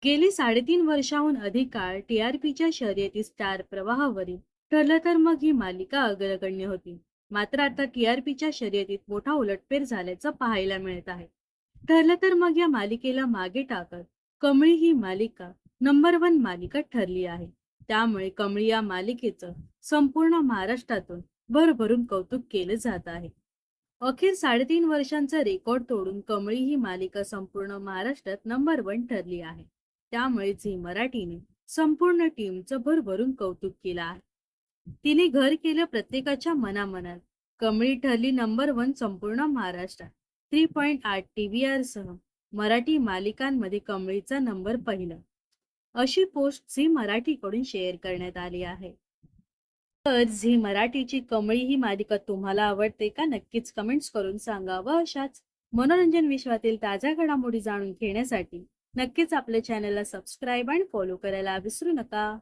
गेली 3.5 वर्षाहून अधिक काळ टीआरपीच्या शर्यती स्टार प्रवाहावरील ठरलं तर मग ही मालिका अग्रगण्य होती. मात्र आता टीआरपीच्या शर्यतीत मोठा उलटफेर झाल्याचं पाहायला मिळत आहे. ठरलं तर मग या मालिकेला मागे टाकत कमळी ही मालिका नंबर 1 मालिका ठरली आहे. त्यामुळे कमळी या मालिकेचं संपूर्ण महाराष्ट्रातून भरभरून कौतुक केलं जात आहे. अखेर 3.5 वर्षांचा रेकॉर्ड तोडून कमळी ही मालिका संपूर्ण महाराष्ट्रात नंबर 1 ठरली आहे. त्यामुळे झी मराठीने संपूर्ण टीमचं भरभरून कौतुक केलं आहे. तिने घर केलं प्रत्येकाच्या मनामनात. कमळी ठरली नंबर 1 संपूर्ण महाराष्ट्रात. 3.8 TVR सह मराठी मालिकांमध्ये कमळीचा नंबर पहिला. अशी पोस्ट झी मराठीकडून शेअर करण्यात आली आहे. तर झी मराठीची कमळी ही मालिका तुम्हाला आवडते का? नक्कीच कमेंट्स करून सांगा व अशाच मनोरंजन विश्वातील ताज्या घडामोडी जाणून घेण्यासाठी नक्कीच आपल्या चॅनलला सबस्क्राईब आणि फॉलो करायला विसरू नका.